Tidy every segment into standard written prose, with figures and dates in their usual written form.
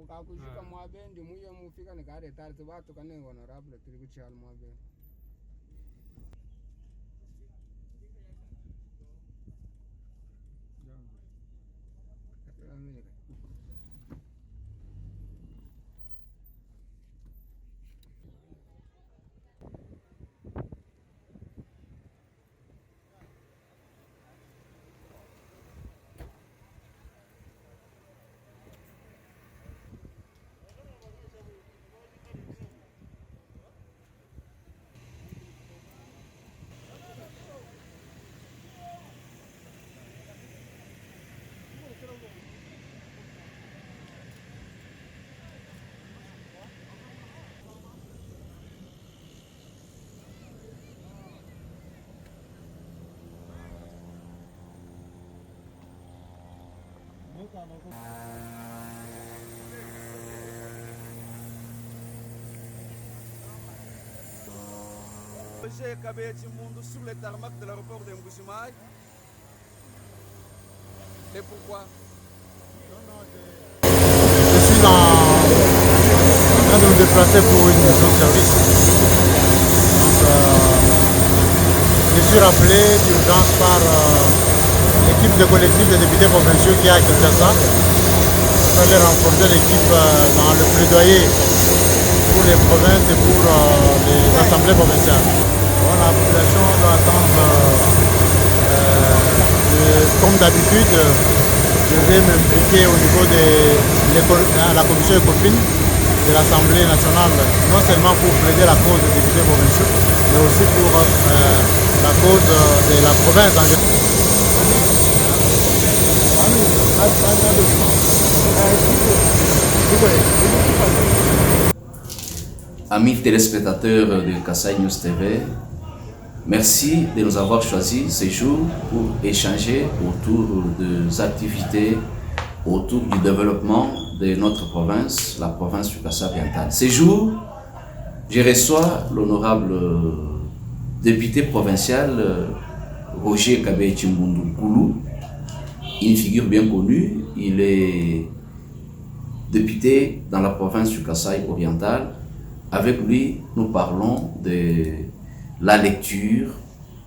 Kakushika mwabendi muye mufika nikare tarzi watu kane honorable turi kuchal mwabendi. Roger Kabé Chimboundou sur les tarmacs de l'aéroport de Mbujimaï. Et pourquoi? Je suis en train de me déplacer pour une mission de service. Donc, je suis rappelé d'urgence par l'équipe de collectif des députés provinciaux qui a accepté ça. Il fallait renforcer l'équipe dans le plaidoyer pour les provinces et pour les assemblées provinciales. Bon, la population doit attendre, comme d'habitude, je vais m'impliquer au niveau de la commission ECOFIN de l'Assemblée nationale, non seulement pour plaider la cause des députés provinciaux, mais aussi pour la cause de la province en général. Amis téléspectateurs de Kassai News TV, merci de nous avoir choisi ce jour pour échanger autour des activités, autour du développement de notre province, la province du Kassai oriental. Ce jour, je reçois l'honorable député provincial Roger Kabé Chimboundou Koulou, une figure bien connue. Il est député dans la province du Kassai oriental. Avec lui, nous parlons de la lecture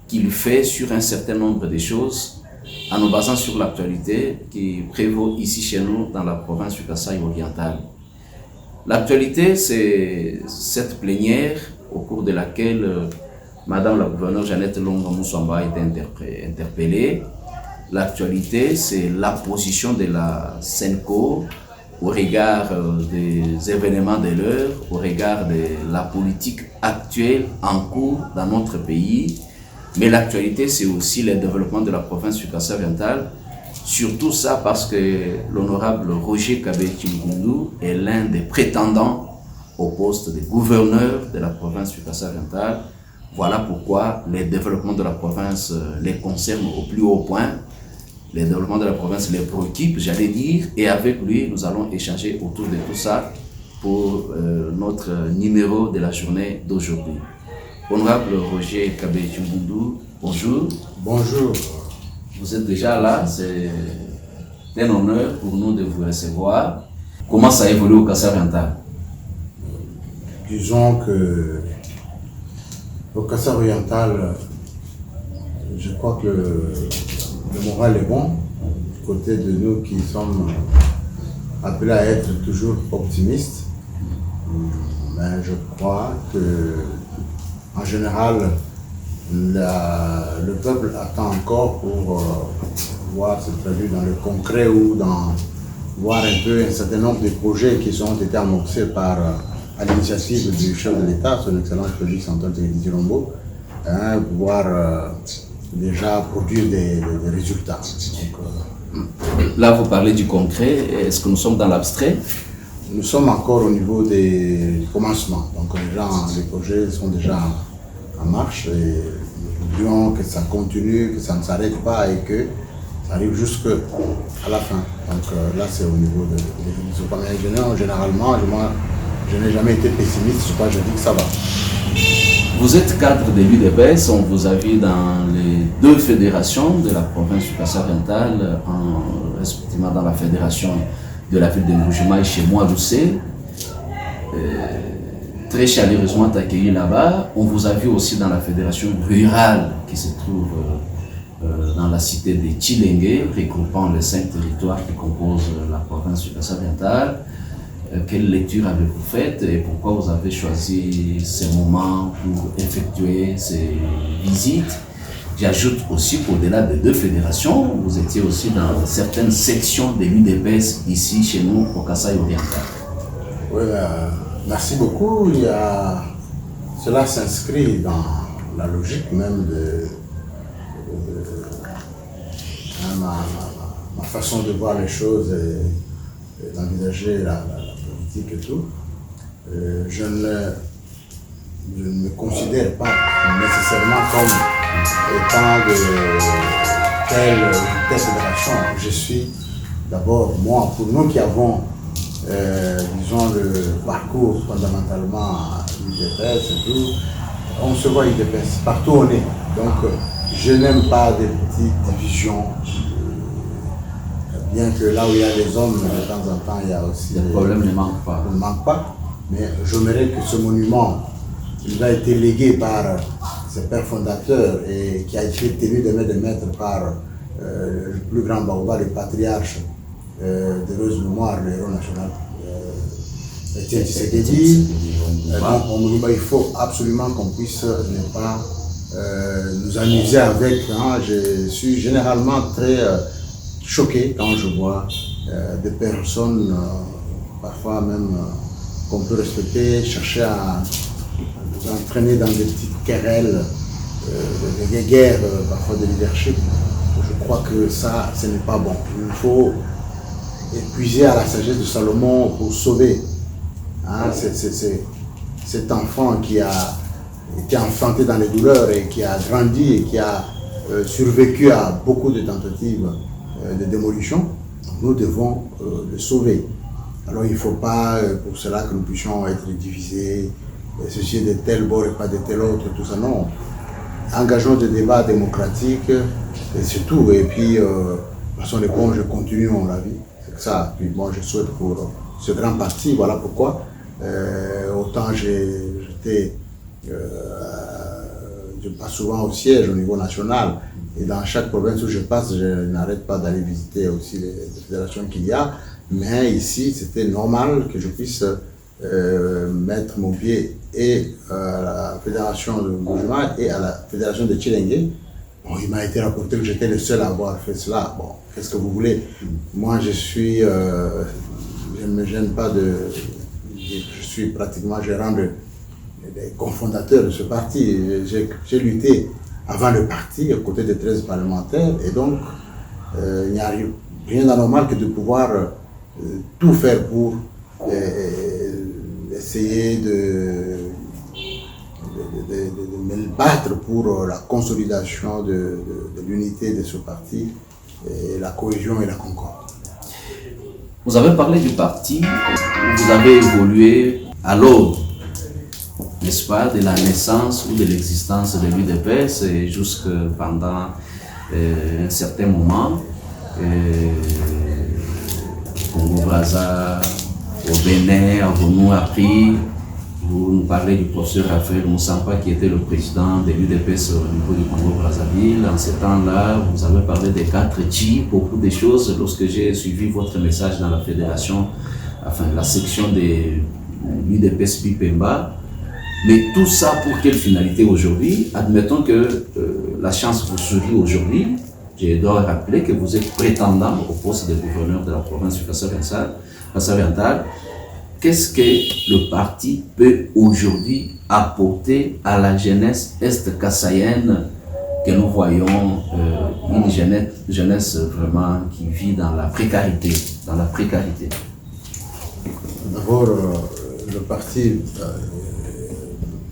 qu'il fait sur un certain nombre de choses en nous basant sur l'actualité qui prévaut ici chez nous dans la province du Kassai oriental. L'actualité, c'est cette plénière au cours de laquelle Madame la gouverneure Jeannette Longa Moussamba a été interpellée. L'actualité, c'est la position de la SENCO au regard des événements de l'heure, au regard de la politique actuelle en cours dans notre pays. Mais l'actualité, c'est aussi le développement de la province du Kassai oriental. Surtout ça parce que l'honorable Roger Kabé Chimboundou est l'un des prétendants au poste de gouverneur de la province du Kassai oriental. Voilà pourquoi les développements de la province les concernent au plus haut point. Les développements de la province les préoccupent, j'allais dire, et avec lui, nous allons échanger autour de tout ça pour notre numéro de la journée d'aujourd'hui. Honorable Roger Kabé Chimboundou, bonjour. Bonjour. Vous êtes déjà là, c'est un honneur pour nous de vous recevoir. Comment ça évolue au Kassai oriental? Disons que au Kassai oriental, je crois que le moral est bon, du côté de nous qui sommes appelés à être toujours optimistes. Mais je crois que, en général, le peuple attend encore pour voir se traduire dans le concret ou dans voir un peu un certain nombre de projets qui ont été amorcés par, à l'initiative du chef de l'État, son Excellence Félix Antoine Tshisekedi Tshilombo, pouvoir déjà produire des résultats. Donc, là, vous parlez du concret. Est-ce que nous sommes dans l'abstrait? Nous sommes encore au niveau du commencement. Donc, les projets sont déjà en marche et nous voudrions que ça continue, que ça ne s'arrête pas et que ça arrive jusqu'à la fin. Donc, là, c'est au niveau des généralement, moi, je n'ai jamais été pessimiste, je dis que ça va. Vous êtes cadre de l'UDPS, on vous a vu dans les deux fédérations de la province du Kassai oriental en respectivement dans la fédération de la ville de Mbuji-Mayi, chez moi, Lucé. Très chaleureusement accueilli là-bas. On vous a vu aussi dans la fédération rurale qui se trouve dans la cité de Tshilenge, regroupant les 5 territoires qui composent la province du Kasaï-Oriental. Quelle lecture avez-vous faite et pourquoi vous avez choisi ces moments pour effectuer ces visites? J'ajoute aussi qu'au-delà des 2 fédérations, vous étiez aussi dans certaines sections de l'UDPS ici chez nous au Kasaï-Oriental. Oui, merci beaucoup. Cela s'inscrit dans la logique même de ma façon de voir les choses et d'envisager la politique et tout. Je ne me considère pas nécessairement comme étant de telle ou telle fédération. Je suis d'abord, moi, pour nous qui avons, disons, le parcours fondamentalement à l'UDPS et tout, on se voit UDPS, partout où on est. Donc, je n'aime pas des petites divisions. Bien que là où il y a des hommes, de temps en temps, il y a aussi... Le problème ne manque pas. Ne manque pas. Mais j'aimerais que ce monument, il a été légué par ses pères fondateurs et qui a été tenu de maître par le plus grand Baoba, le patriarche d'heureuse mémoire, le héros national, Étienne Tshisekedi. Donc, il faut absolument qu'on puisse ne pas nous amuser avec. Hein. Je suis généralement très choqué quand je vois des personnes, parfois même qu'on peut respecter, chercher à nous entraîner dans des petites querelles, des guerres, parfois de leadership. Je crois que ça, ce n'est pas bon. Il faut épuiser à la sagesse de Salomon pour sauver cet enfant qui a été enfanté dans les douleurs et qui a grandi et qui a survécu à beaucoup de tentatives de démolition. Nous devons le sauver. Alors il ne faut pas pour cela que nous puissions être divisés, ceci est de tel bord et pas de tel autre, tout ça, non. Engageons des débats démocratiques, et c'est tout. Et puis, de toute façon, les ponts, je continue la vie. C'est ça. Puis moi, je souhaite pour ce grand parti, voilà pourquoi. Autant j'étais, je passe souvent au siège au niveau national. Et dans chaque province où je passe, je n'arrête pas d'aller visiter aussi les fédérations qu'il y a. Mais ici, c'était normal que je puisse mettre mon pied et à la fédération de Mbuji-Mayi et à la fédération de Tshilenge. Bon, il m'a été rapporté que j'étais le seul à avoir fait cela. Bon, qu'est-ce que vous voulez? Moi, je suis, je ne me gêne pas je suis pratiquement gérant des cofondateurs de ce parti. J'ai lutté avant le parti, aux côtés des 13 parlementaires, et donc il n'y a rien d'anormal que de pouvoir tout faire pour essayer de me battre pour la consolidation de l'unité de ce parti, et la cohésion et la concorde. Vous avez parlé du parti, vous avez évolué à l'aube, n'est-ce pas, de la naissance ou de l'existence de l'UDPS et jusque pendant un certain moment, Congo-Brazza, au Bénin, avons-nous appris, vous nous parlez du professeur Raphaël Moussampa qui était le président de l'UDPS au niveau du Congo-Brazzaville. En ce temps-là, vous avez parlé des 4 Tchi, beaucoup de choses. Lorsque j'ai suivi votre message dans la fédération, enfin la section de l'UDPS Bipemba, mais tout ça pour quelle finalité aujourd'hui? Admettons que la chance vous sourit aujourd'hui. Je dois rappeler que vous êtes prétendant au poste de gouverneur de la province du Kasaï-Oriental. Qu'est-ce que le parti peut aujourd'hui apporter à la jeunesse est-kassaïenne que nous voyons, une jeunesse vraiment qui vit dans la précarité, D'abord, le parti,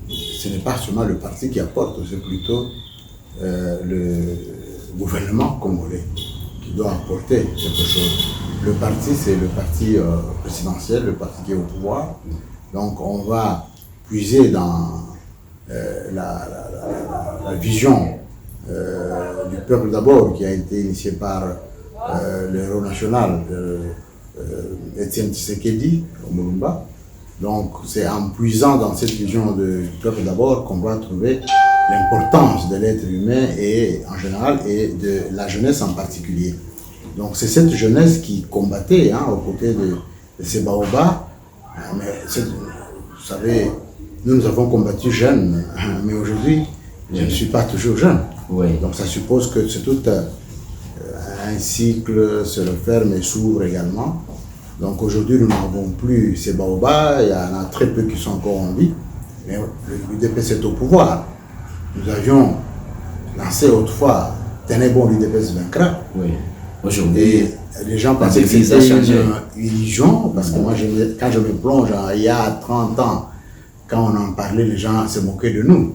ce n'est pas seulement le parti qui apporte, c'est plutôt le gouvernement congolais qui doit apporter quelque chose. Le parti, c'est le parti présidentiel, le parti qui est au pouvoir. Donc on va puiser dans la vision du peuple d'abord, qui a été initiée par le héros national, Étienne Tshisekedi, au Mulumba. Donc c'est en puisant dans cette vision du peuple d'abord qu'on va trouver l'importance de l'être humain et en général et de la jeunesse en particulier. Donc c'est cette jeunesse qui combattait aux côtés de ces baobabs. Mais vous savez, nous avons combattu jeunes, mais aujourd'hui je ne suis pas toujours jeune. Oui. Donc ça suppose que c'est tout un cycle se referme et s'ouvre également. Donc aujourd'hui, nous n'avons plus ces baobabs, il y en a très peu qui sont encore en vie, mais l'UDPS est au pouvoir. Nous avions lancé autrefois Tenez bon, l'UDPS vaincra. Oui. Aujourd'hui, et les gens pensaient que c'était une illusion, parce que moi, quand je me plonge il y a 30 ans, quand on en parlait, les gens se moquaient de nous.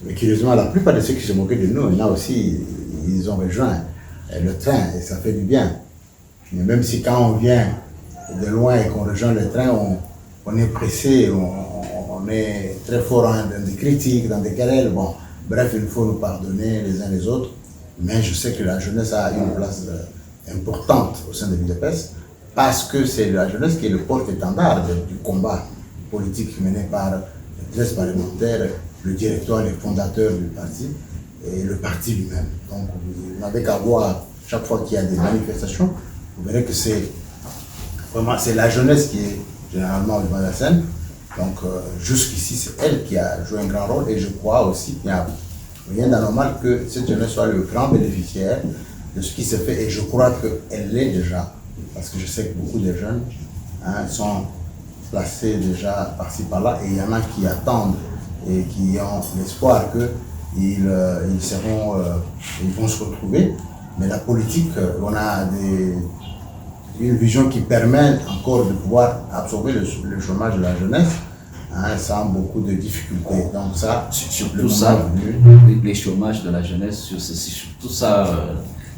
Mais curieusement, la plupart de ceux qui se moquaient de nous, il y en a aussi, ils ont rejoint le train et ça fait du bien. Mais même si quand on vient de loin et qu'on rejoint le train, on est pressé, on est très fort dans des critiques, dans des querelles. Bon, bref, il faut nous pardonner les uns les autres. Mais je sais que la jeunesse a une place importante au sein de l'UDPS parce que c'est la jeunesse qui est le porte-étendard du combat politique mené par les 13 parlementaires, le directoire, les fondateurs du parti et le parti lui-même. Donc, vous n'avez qu'à voir chaque fois qu'il y a des manifestations, vous verrez que c'est vraiment la jeunesse qui est généralement au devant de la scène. Donc jusqu'ici, c'est elle qui a joué un grand rôle et je crois aussi qu'il n'y a rien d'anormal que cette jeunesse soit le grand bénéficiaire de ce qui se fait et je crois qu'elle l'est déjà parce que je sais que beaucoup de jeunes sont placés déjà par-ci par-là et il y en a qui attendent et qui ont l'espoir qu'ils vont se retrouver. Mais la politique, on a une vision qui permet encore de pouvoir absorber le chômage de la jeunesse sans beaucoup de difficultés. Donc ça, surtout ça, les chômages de la jeunesse, c'est surtout ça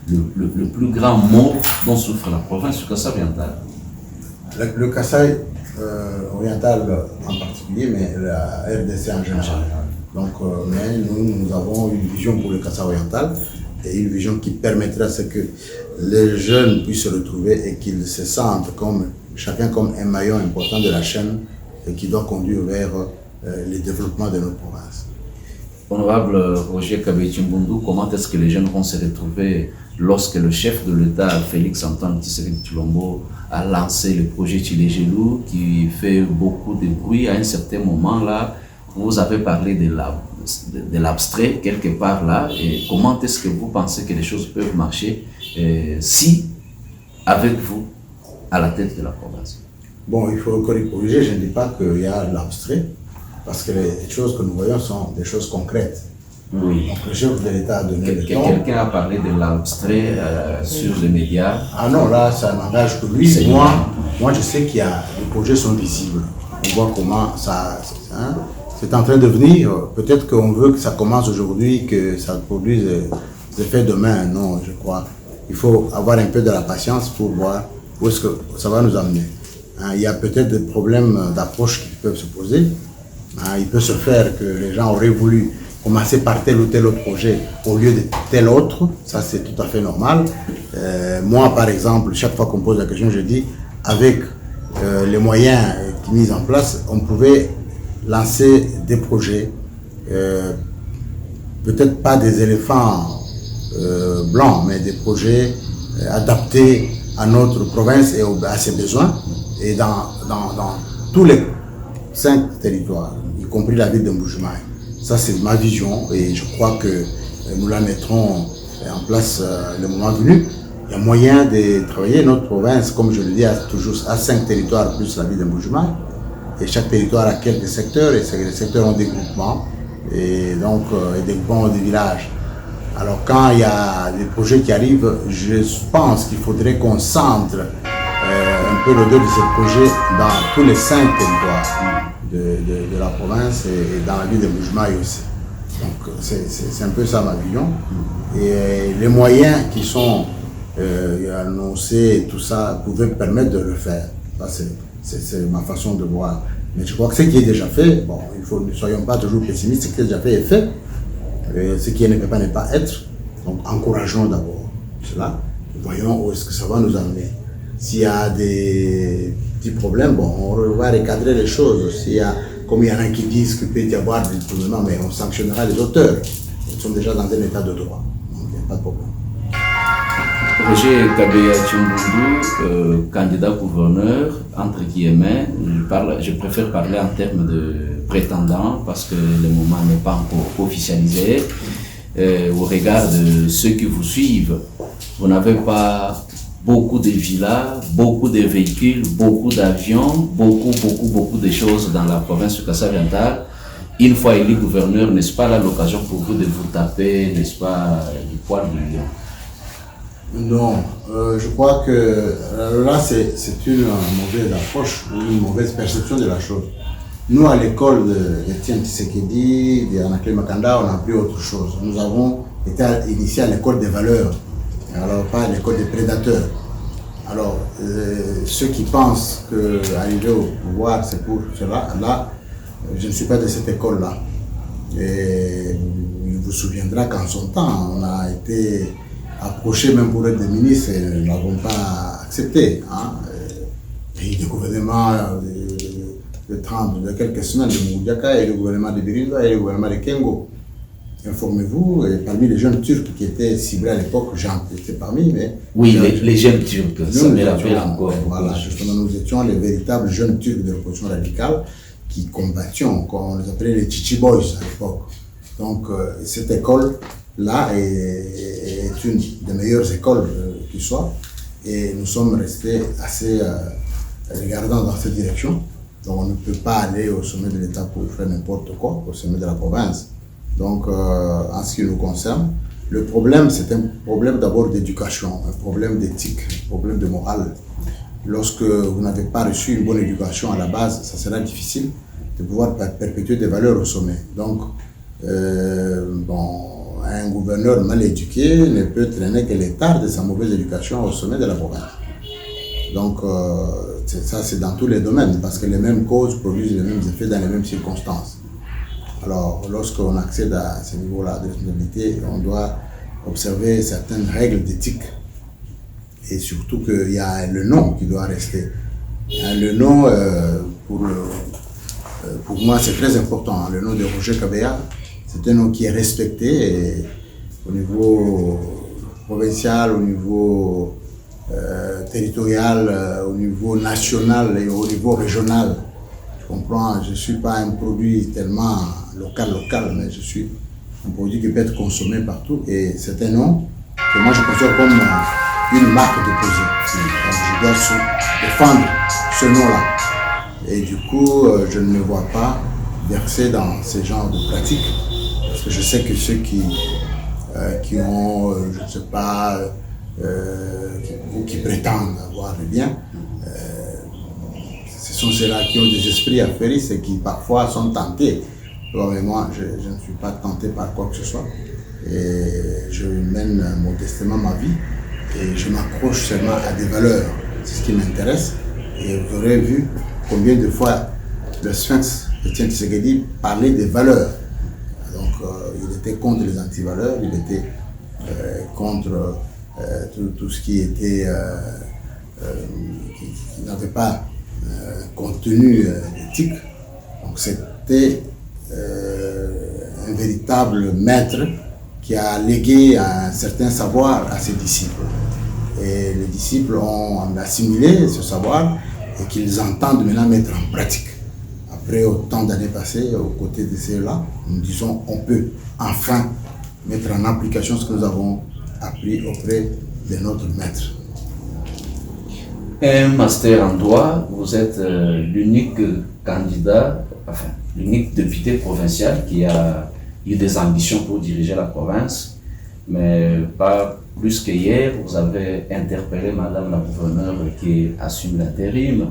le plus grand mot dont souffre la province du Kassai oriental. Le Kassai oriental en particulier, mais la RDC en général. Donc, mais nous avons une vision pour le Kassai oriental et une vision qui permettra à ce que les jeunes puissent se retrouver et qu'ils se sentent chacun comme un maillon important de la chaîne et qui doit conduire vers le développement de notre province. Honorable Roger Kabé-Chimbundu, comment est-ce que les jeunes vont se retrouver lorsque le chef de l'État, Félix-Antoine Tshisekedi Tshilombo, a lancé le projet Tshilé-Gelou qui fait beaucoup de bruit à un certain moment là? Vous avez parlé de l'abstrait quelque part là, et comment est-ce que vous pensez que les choses peuvent marcher si, avec vous, à la tête de la province? Bon, il faut corriger, je ne dis pas qu'il y a l'abstrait, parce que les choses que nous voyons sont des choses concrètes. Oui. Donc le chef de l'État a donné le ton. Quelqu'un a parlé de l'abstrait sur les médias. Ah non, là, ça n'engage que lui. Moi, je sais qu'il y a, les projets sont visibles. On voit comment ça... c'est en train de venir. Peut-être qu'on veut que ça commence aujourd'hui, que ça produise des effets demain. Non, je crois. Il faut avoir un peu de la patience pour voir où est-ce que ça va nous amener. Il y a peut-être des problèmes d'approche qui peuvent se poser. Il peut se faire que les gens auraient voulu commencer par tel ou tel autre projet au lieu de tel autre. Ça, c'est tout à fait normal. Moi, par exemple, chaque fois qu'on me pose la question, je dis, avec les moyens mis en place, on pouvait lancer des projets, peut-être pas des éléphants blancs, mais des projets adaptés à notre province et à ses besoins, et dans tous les 5 territoires, y compris la ville de Mbuji-Mayi. Ça, c'est ma vision et je crois que nous la mettrons en place le moment venu. Il y a moyen de travailler notre province, comme je le dis, toujours à 5 territoires plus la ville de Mbuji-Mayi. Et chaque territoire a quelques secteurs, et les secteurs ont des groupements, et donc des groupements des villages. Alors quand il y a des projets qui arrivent, je pense qu'il faudrait qu'on centre un peu l'odeur de ces projets dans tous les 5 territoires de la province et dans la ville de Mbuji-Mayi aussi. Donc c'est un peu ça ma vision. Et les moyens qui sont annoncés, tout ça, pouvaient permettre de le faire. C'est ma façon de voir. Mais je crois que ce qui est déjà fait, bon, ne soyons pas toujours pessimistes, ce qui est déjà fait est fait. Ce qui ne peut pas ne pas être. Donc encourageons d'abord cela. voyons où est-ce que ça va nous amener. S'il y a des petits problèmes, bon, on va recadrer les choses. Comme il y en a qui disent qu'il peut y avoir des problèmes, mais on sanctionnera les auteurs. Ils sont déjà dans un état de droit, donc il n'y a pas de problème. Roger Kabeya Tchoumbundu, candidat gouverneur, entre guillemets, je préfère parler en termes de prétendant parce que le moment n'est pas encore officialisé. Au regard de ceux qui vous suivent, vous n'avez pas beaucoup de villas, beaucoup de véhicules, beaucoup d'avions, beaucoup de choses dans la province du Kassai-Oriental. Une fois élu gouverneur, n'est-ce pas là l'occasion pour vous de vous taper, n'est-ce pas, du poil du lion? Non, je crois que là c'est une mauvaise approche ou une mauvaise perception de la chose. Nous à l'école de Etienne Tshisekedi, d'Anakle Makanda, on a appris autre chose. Nous avons été initiés à l'école des valeurs, alors pas à l'école des prédateurs. Alors ceux qui pensent qu'arriver au pouvoir c'est pour cela, là je ne suis pas de cette école-là. Et il vous souviendra qu'en son temps, on a été approché même pour être des ministres et nous n'avons pas accepté. Hein. Et le gouvernement de quelques semaines de Moudiaka et le gouvernement de Birinda et le gouvernement de Kengo. Informez-vous, et parmi les jeunes Turcs qui étaient ciblés à l'époque, j'en étais parmi, mais... Oui, les jeunes Turcs, ça me rappelle encore. Voilà, justement, nous étions les véritables jeunes Turcs de l'opposition radicale qui combattions, on les appelait les Chichi Boys à l'époque. Donc, cette école-là est une des meilleures écoles qui soit, et nous sommes restés assez regardants dans cette direction. Donc, on ne peut pas aller au sommet de l'État pour faire n'importe quoi, au sommet de la province. Donc, en ce qui nous concerne, le problème, c'est un problème d'abord d'éducation, un problème d'éthique, un problème de morale. Lorsque vous n'avez pas reçu une bonne éducation à la base, ça sera difficile de pouvoir perpétuer des valeurs au sommet. Donc, un gouverneur mal éduqué ne peut traîner que l'état de sa mauvaise éducation au sommet de la province. Donc, ça c'est dans tous les domaines, parce que les mêmes causes produisent les mêmes effets dans les mêmes circonstances. Alors, lorsqu'on accède à ce niveau-là de responsabilité, on doit observer certaines règles d'éthique. Et surtout qu'il y a le nom qui doit rester. Le nom, pour moi, c'est très important. Le nom de Roger Kabeya, c'est un nom qui est respecté au niveau provincial, au niveau territorial, au niveau national et au niveau régional. Je comprends, je ne suis pas un produit tellement local, mais je suis un produit qui peut être consommé partout. Et c'est un nom que moi je considère comme une marque d'opposé. Donc je dois défendre ce nom-là. Et du coup, je ne me vois pas verser dans ce genre de pratiques. Parce que je sais que ceux qui ont, je ne sais pas, ou qui prétendent avoir le bien, ce sont ceux-là qui ont des esprits affairistes et qui parfois sont tentés. Mais moi, je ne suis pas tenté par quoi que ce soit. Et je mène modestement ma vie et je m'accroche seulement à des valeurs. C'est ce qui m'intéresse. Et vous aurez vu combien de fois le Sphinx Etienne Tshisekedi parlait des valeurs. Donc, il était contre les antivaleurs, il était contre tout ce qui était qui n'avait pas contenu éthique. Donc, c'était un véritable maître qui a légué un certain savoir à ses disciples. Et les disciples ont assimilé ce savoir et qu'ils entendent maintenant mettre en pratique. Après autant d'années passées aux côtés de ceux-là, nous disons on peut enfin mettre en application ce que nous avons appris auprès de notre maître. Un master en droit, vous êtes l'unique candidat, enfin l'unique député provincial qui a eu des ambitions pour diriger la province, mais pas plus qu'hier, vous avez interpellé Madame la gouverneure qui assume l'intérim,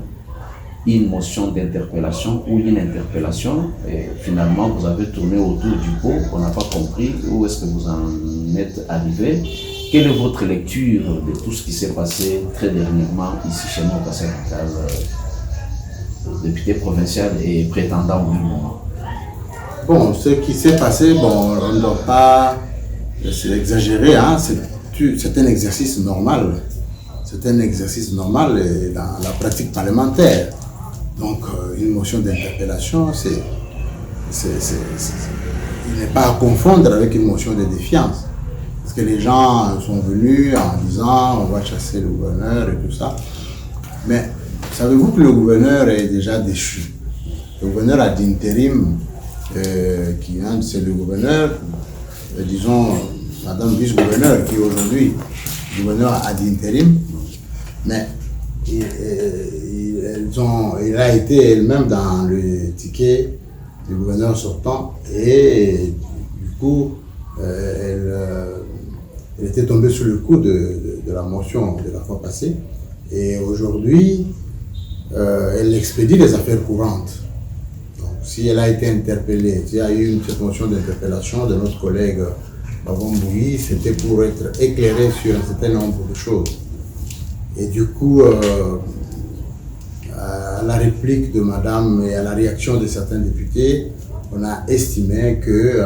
une motion d'interpellation ou une interpellation, et finalement vous avez tourné autour du pot, on n'a pas compris où est-ce que vous en êtes arrivé. Quelle est votre lecture de tout ce qui s'est passé très dernièrement ici chez nous au Kassai-Oriental, député provincial et prétendant au moment? Bon, ce qui s'est passé, bon, on ne doit pas exagérer, hein, c'est c'est un exercice normal. C'est un exercice normal dans la pratique parlementaire. Donc, une motion d'interpellation, il n'est pas à confondre avec une motion de défiance. Parce que les gens sont venus en disant on va chasser le gouverneur et tout ça. Mais savez-vous que le gouverneur est déjà déchu? Le gouverneur ad intérim, c'est le gouverneur, disons, madame vice-gouverneur, qui est aujourd'hui gouverneur ad intérim, mais il a été elle-même dans le ticket du gouverneur sortant et du coup, elle était tombée sous le coup de la motion de la fois passée et aujourd'hui, elle expédie les affaires courantes. Donc, si elle a été interpellée, s'il y a eu cette motion d'interpellation de notre collègue Bavon Bouyi, c'était pour être éclairé sur un certain nombre de choses. Et du coup, à la réplique de madame et à la réaction de certains députés, on a estimé que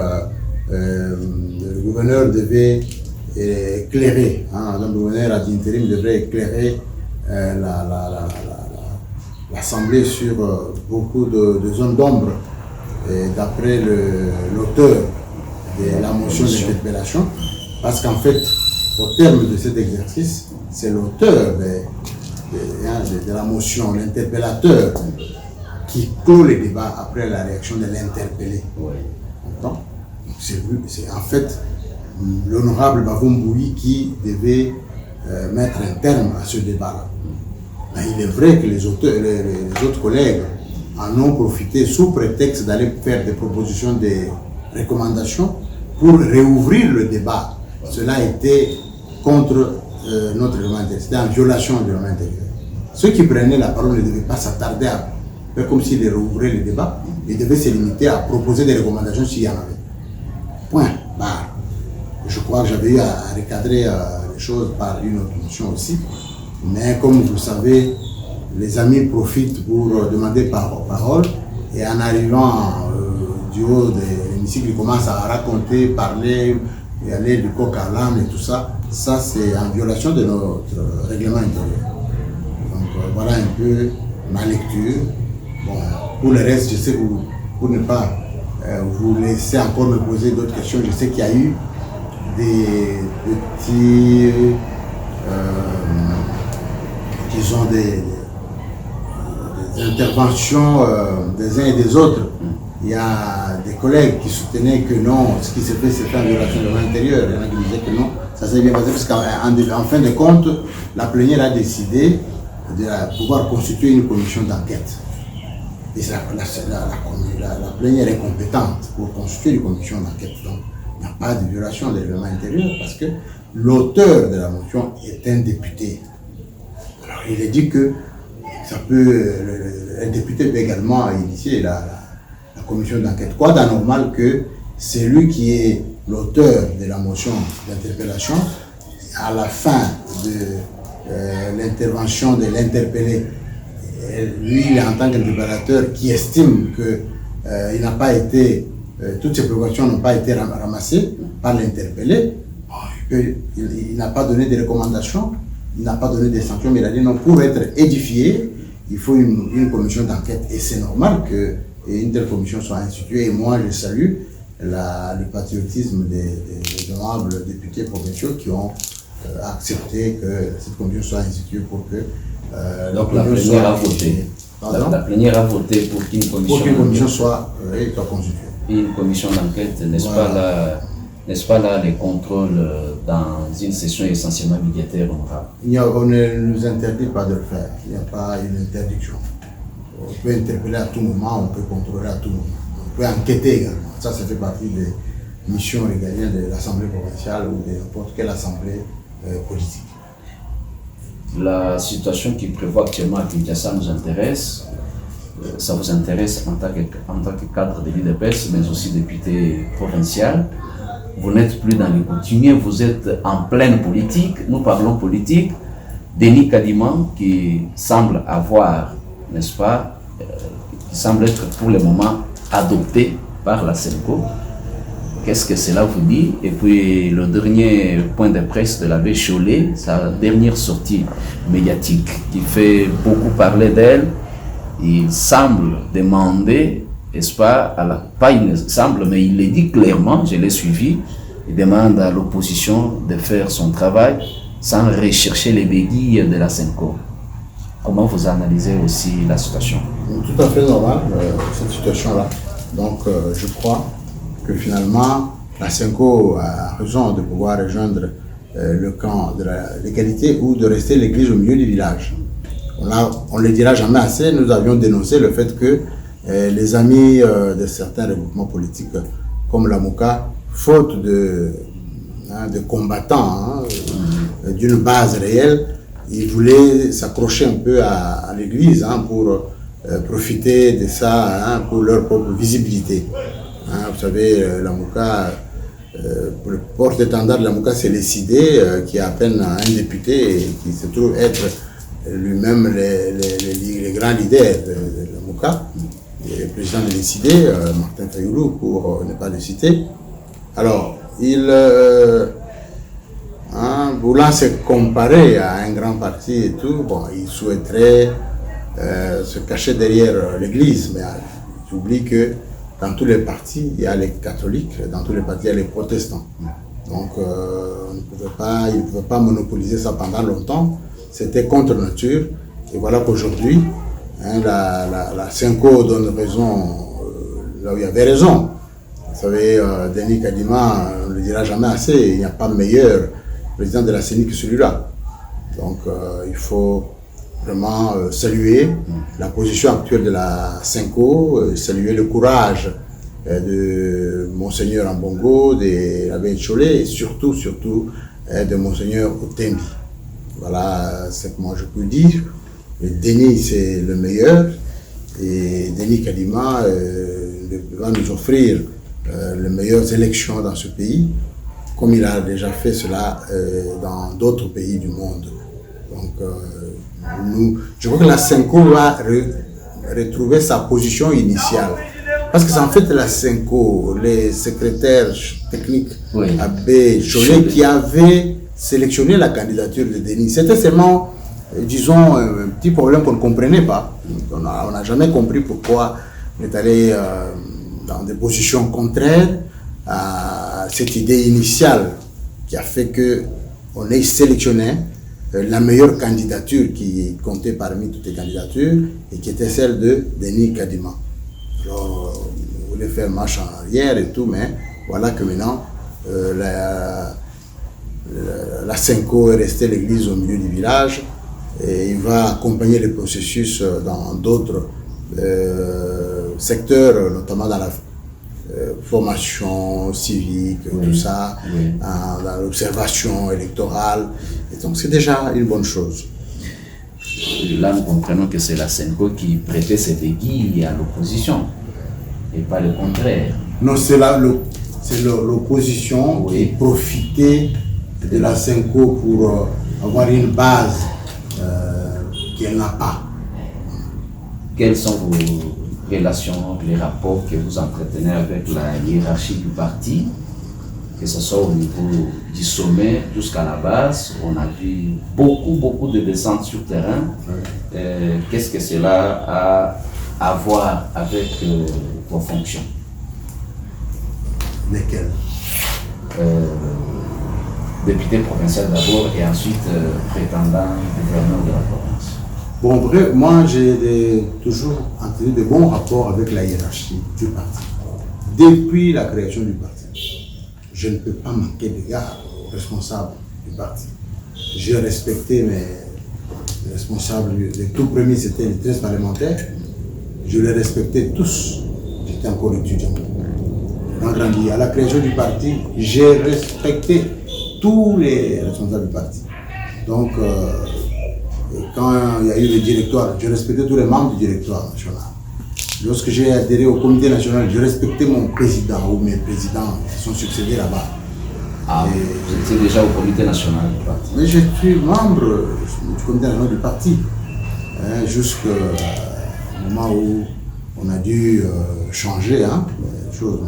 le gouverneur devait éclairer, madame le gouverneur ad intérim devrait éclairer l'Assemblée sur beaucoup de zones d'ombre, d'après l'auteur de la motion d'interpellation, parce qu'en fait, au terme de cet exercice, c'est l'auteur de la motion, l'interpellateur, qui clôt les débats après la réaction de l'interpellé. Donc, c'est en fait l'honorable Bavon Bouyi qui devait mettre un terme à ce débat-là. Mais il est vrai que les autres collègues en ont profité sous prétexte d'aller faire des propositions, des recommandations pour réouvrir le débat. Cela était contre notre règlement intérieur, c'était en violation du règlement intérieur. Ceux qui prenaient la parole ne devaient pas s'attarder à faire comme s'ils réouvraient le débat, ils devaient se limiter à proposer des recommandations s'il y en avait. Point. Je crois que j'avais eu à recadrer les choses par une autre motion aussi. Mais comme vous le savez, les amis profitent pour demander parole et en arrivant du haut de l'hémicycle, ils commencent à raconter, parler, et aller du coq à l'âne et tout ça. Ça, c'est en violation de notre règlement intérieur. Donc voilà un peu ma lecture. Bon, pour le reste, je sais que pour ne pas vous laisser encore me poser d'autres questions, je sais qu'il y a eu des petits, disons des interventions des uns et des autres. Il y a des collègues qui soutenaient que non, ce qui s'est fait, c'était en violation de l'intérieur. Il y en a qui disaient que non, ça s'est bien passé parce qu'en fin de compte, la plénière a décidé de pouvoir constituer une commission d'enquête. Et la plénière est compétente pour constituer une commission d'enquête. Donc, il n'y a pas de violation de règlement intérieur parce que l'auteur de la motion est un député. Alors, il est dit que un député peut également initier la commission d'enquête. Quoi d'anormal que c'est lui qui est l'auteur de la motion d'interpellation, à la fin de l'intervention de l'interpellé, lui, en tant qu'interpellateur qui estime que toutes ces préoccupations n'ont pas été ramassées par l'interpellé, il n'a pas donné de recommandations, il n'a pas donné de sanctions, mais il a dit non, pour être édifié, il faut une commission d'enquête. Et c'est normal qu'une telle commission soit instituée. Et moi, je salue le patriotisme des honorables députés provinciaux qui ont accepté que cette commission soit instituée pour que donc la plénière a voté. La plénière a voté pour qu'une commission soit constituée. Une commission d'enquête, n'est-ce pas là les contrôles dans une session essentiellement budgétaire honorable? On ne nous interdit pas de le faire. Il n'y a pas une interdiction. On peut interpeller à tout moment, on peut contrôler à tout moment. On peut enquêter également. Ça fait partie des missions régaliennes de l'Assemblée provinciale ou de n'importe quelle assemblée politique. La situation qui prévoit actuellement à Kinshasa nous intéresse. Ça vous intéresse en tant que cadre de l'UDPS, mais aussi député provincial. Vous n'êtes plus dans les coutumiers, vous êtes en pleine politique. Nous parlons politique. Denis Kadiman, qui semble avoir, n'est-ce pas, qui semble être pour le moment adopté par la SENCO, qu'est-ce que cela vous dit? Et puis le dernier point de presse de l'abbé Chollet, sa dernière sortie médiatique qui fait beaucoup parler d'elle, il semble demander, n'est-ce pas, pas il semble, mais il le dit clairement, je l'ai suivi, il demande à l'opposition de faire son travail sans rechercher les béguilles de la Senco. Comment vous analysez aussi la situation? Tout à fait normal, cette situation-là. Donc, je crois que finalement, la Senco a raison de pouvoir rejoindre le camp de l'égalité ou de rester l'église au milieu du village. On ne le dira jamais assez, nous avions dénoncé le fait que les amis de certains regroupements politiques, comme la MOCA, faute de combattants, d'une base réelle, ils voulaient s'accrocher un peu à l'église pour profiter de ça pour leur propre visibilité. Vous savez, la MOCA, pour le porte-étendard de la MOCA, c'est l'ECID, qui a à peine un député et qui se trouve être lui-même les grands leaders de la MOCA, le président de l'ECID, Martin Fayoulou, pour ne pas le citer. Alors, voulant se comparer à un grand parti et tout, bon, il souhaiterait se cacher derrière l'église, mais j'oublie que dans tous les partis, il y a les catholiques, dans tous les partis, il y a les protestants. Donc, il ne pouvait pas monopoliser ça pendant longtemps. C'était contre nature. Et voilà qu'aujourd'hui, la Senco donne raison là où il y avait raison. Vous savez, Denis Kadima, on ne le dira jamais assez, il n'y a pas meilleur président de la CENI que celui-là. Donc, il faut vraiment saluer la position actuelle de la Senco, saluer le courage de Monseigneur Ambongo, de l'abbé Chollet et surtout de Monseigneur Otembi. Voilà ce que moi je peux dire. Et Denis, c'est le meilleur et Denis Kadima va nous offrir les meilleures élections dans ce pays, comme il a déjà fait cela dans d'autres pays du monde. Donc, je crois que la Senco va retrouver sa position initiale. Parce que c'est en fait la Senco, les secrétaires techniques, Abbé Chollet, qui avaient sélectionné la candidature de Denis. C'était seulement, disons, un petit problème qu'on ne comprenait pas. On n'a jamais compris pourquoi on est allé dans des positions contraires à cette idée initiale qui a fait qu'on ait sélectionné la meilleure candidature qui comptait parmi toutes les candidatures et qui était celle de Denis Kadima. Alors, on voulait faire marche en arrière et tout, mais voilà que maintenant, la Senco est restée l'église au milieu du village et il va accompagner le processus dans d'autres secteurs, notamment dans la formation civique, tout ça, dans l'observation électorale. Et donc c'est déjà une bonne chose. Là, nous comprenons que c'est la Senco qui prêtait cette aiguille à l'opposition et pas le contraire. Non, c'est l'opposition qui profitait de la Senco pour avoir une base qu'elle n'a pas. Quelles sont vos relations, les rapports que vous entretenez avec la hiérarchie du parti, que ce soit au niveau du sommet jusqu'à la base? On a vu beaucoup de descentes sur terrain. Qu'est-ce que cela a à voir avec vos fonctions? Lesquelles? Député provincial d'abord et ensuite prétendant gouverneur de la province. Bon, vrai, moi j'ai toujours entretenu de bons rapports avec la hiérarchie du parti. Depuis la création du parti, je ne peux pas manquer d'égard aux responsables du parti. J'ai respecté mes responsables, les tout premiers c'était les 13 parlementaires, je les respectais tous, j'étais encore étudiant. Dans grandi. À la création du parti, j'ai respecté tous les responsables du parti. Donc, quand il y a eu le directoire, je respectais tous les membres du directoire national. Lorsque j'ai adhéré au comité national, je respectais mon président ou mes présidents qui sont succédés là-bas. Vous étiez déjà au comité national du parti? Mais je suis membre du comité national du parti, jusqu'au moment où on a dû changer les choses.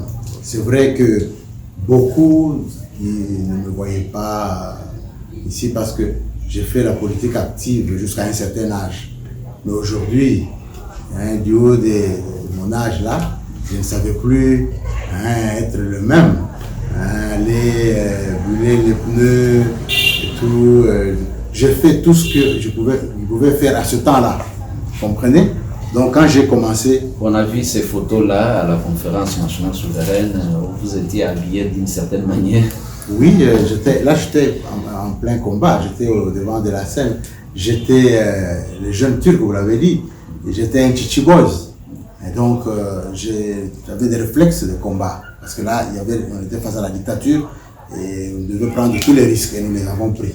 C'est vrai que beaucoup qui ne me voyaient pas ici parce que j'ai fait la politique active jusqu'à un certain âge. Mais aujourd'hui, du haut de mon âge là, je ne savais plus être le même. Aller brûler les pneus et tout. J'ai fait tout ce que je pouvais faire à ce temps-là. Vous comprenez? Donc quand j'ai commencé... On a vu ces photos-là à la conférence nationale souveraine où vous étiez habillé d'une certaine manière. Oui, j'étais en plein combat, j'étais au devant de la scène. J'étais le jeune Turc, vous l'avez dit, j'étais un Chichiboz. Et donc j'avais des réflexes de combat. Parce que là, on était face à la dictature et on devait prendre tous les risques et nous les avons pris.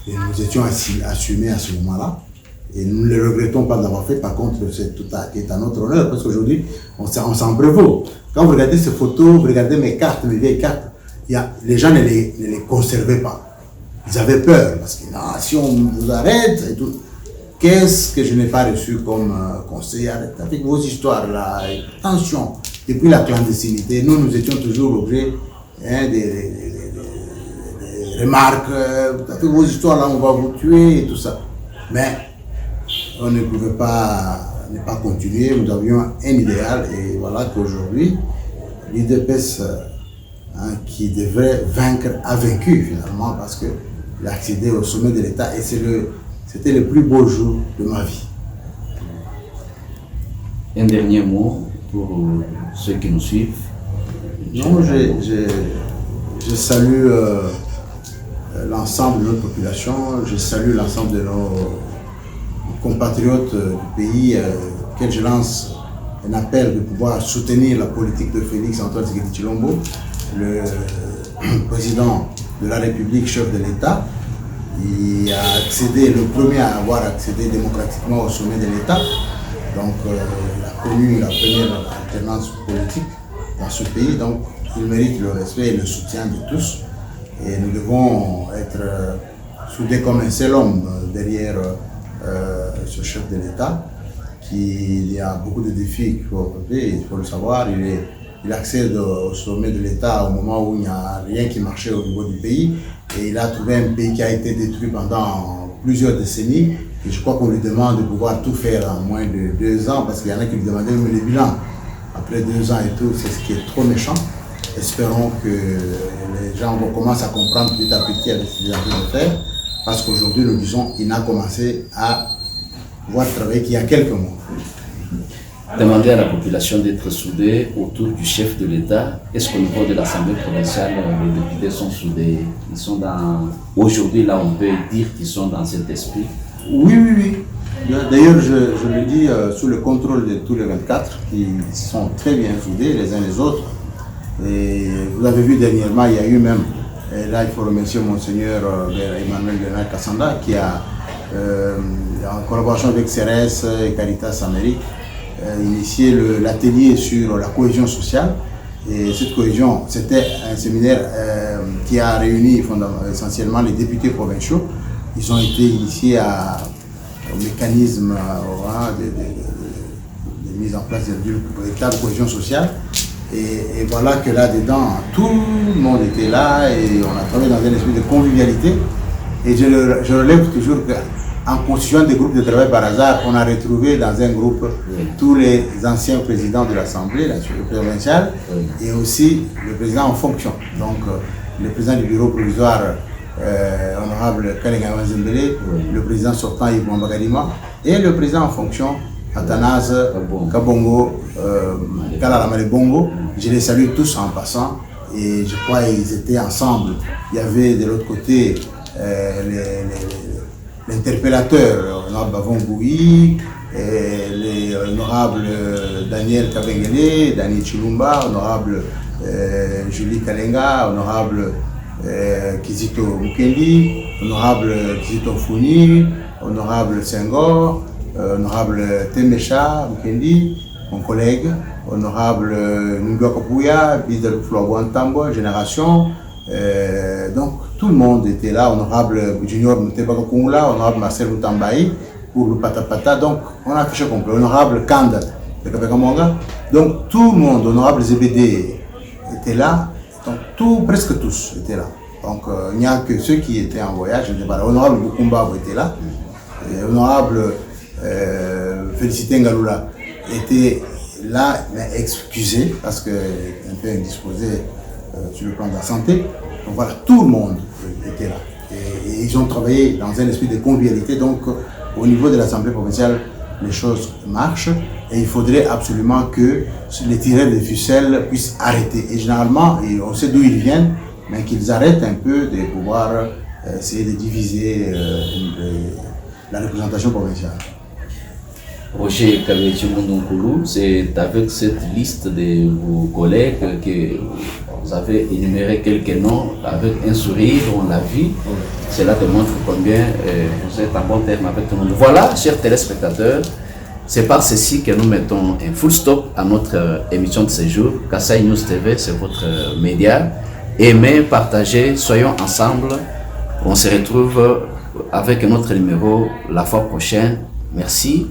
Et nous étions assumés à ce moment-là. Et nous ne les regrettons pas d'avoir fait. Par contre, c'est tout à notre honneur parce qu'aujourd'hui, on s'en prévaut. Quand vous regardez ces photos, vous regardez mes cartes, mes vieilles cartes, les gens ne les conservaient pas. Ils avaient peur parce que si on vous arrête et tout, qu'est-ce que je n'ai pas reçu comme conseil? Arrêtez avec vos histoires là. Attention, depuis la clandestinité, nous étions toujours l'objet des remarques. Avec vos histoires là, on va vous tuer et tout ça. Mais on ne pouvait pas ne pas continuer. Nous avions un idéal et voilà qu'aujourd'hui, l'UDPS qui devrait vaincre a vaincu finalement parce qu'il a accédé au sommet de l'État et c'était le plus beau jour de ma vie. Un dernier mot pour ceux qui nous suivent. Non, je salue l'ensemble de notre population, je salue l'ensemble de nos compatriotes du pays, auxquels je lance un appel de pouvoir soutenir la politique de Félix Antoine Tshisekedi Tshilombo, le président de la République, chef de l'État. Il a accédé, le premier à avoir accédé démocratiquement au sommet de l'État. Donc il a connu la première alternance politique dans ce pays. Donc il mérite le respect et le soutien de tous. Et nous devons être soudés comme un seul homme derrière ce chef de l'État. Il y a beaucoup de défis, il faut le savoir. Il accède au sommet de l'État au moment où il n'y a rien qui marchait au niveau du pays. Et il a trouvé un pays qui a été détruit pendant plusieurs décennies. Et je crois qu'on lui demande de pouvoir tout faire en moins de 2 ans, parce qu'il y en a qui lui demandaient même les bilans. Après 2 ans et tout, c'est ce qui est trop méchant. Espérons que les gens commencent à comprendre petit à petit avec ce qu'il est en train de faire. Parce qu'aujourd'hui, nous disons qu'il a commencé à pouvoir travailler qu'il y a quelques mois. Demander à la population d'être soudée autour du chef de l'État. Est-ce qu'au niveau de l'Assemblée provinciale, les députés sont soudés? Ils sont dans... Aujourd'hui, là, on peut dire qu'ils sont dans cet esprit. Oui. D'ailleurs, je le dis sous le contrôle de tous les 24 qui sont très bien soudés les uns les autres. Et vous avez vu dernièrement, il y a eu même, et là il faut remercier Monseigneur Emmanuel Bernard Kassanda qui a, en collaboration avec CRS et Caritas Amérique, initié l'atelier sur la cohésion sociale. Et cette cohésion, c'était un séminaire qui a réuni essentiellement les députés provinciaux. Ils ont été initiés au mécanisme de mise en place de l'état de cohésion sociale. Et voilà que là-dedans, tout le monde était là et on a travaillé dans un esprit de convivialité. Et je relève toujours qu'en constituant des groupes de travail par hasard, on a retrouvé dans un groupe tous les anciens présidents de l'Assemblée, la provinciale, et aussi le président en fonction. Donc le président du bureau provisoire, honorable Kalenga Zembele, le président sortant Yves Mbagalima, et le président en fonction, Athanase Kabongo, Kalaramale Bongo. Je les salue tous en passant et je crois qu'ils étaient ensemble. Il y avait de l'autre côté l'interpellateur, l'honorable Bavon Goui, l'honorable Daniel Kabengele, Daniel Chilumba, honorable Julie Kalenga, honorable Kizito Mukendi, honorable Kizito Founi, honorable Senghor, honorable Temesha Mukendi, mon collègue, honorable Nunga Kapuya, Bidel Floabuantambo, Génération. Donc tout le monde était là, honorable Junior Mutebaka Kungula, honorable Marcel Mutambaï pour le Patapata. Donc on a affiché complet, honorable Kanda de Kapekamonga. Donc tout le monde, honorable ZBD était là. Donc presque tous étaient là. Donc il n'y a que ceux qui étaient en voyage. Honorable Bukumba était là. Et honorable Félicité Ngaloula était là, mais excusé parce qu'un peu indisposé sur le plan de la santé. Donc voilà, tout le monde était là. Et ils ont travaillé dans un esprit de convivialité. Donc au niveau de l'Assemblée provinciale, les choses marchent et il faudrait absolument que les tireurs de ficelles puissent arrêter. Et généralement, on sait d'où ils viennent, mais qu'ils arrêtent un peu de pouvoir essayer de diviser la représentation provinciale. Roger Kabechi Mundunkulu, c'est avec cette liste de vos collègues que vous avez énuméré quelques noms avec un sourire, on l'a vu. Cela démontre combien vous êtes en bon terme avec tout le monde. Voilà, chers téléspectateurs, c'est par ceci que nous mettons un full stop à notre émission de ce jour. Kasaï News TV, c'est votre média. Aimez, partagez, soyons ensemble. On se retrouve avec un autre numéro la fois prochaine. Merci.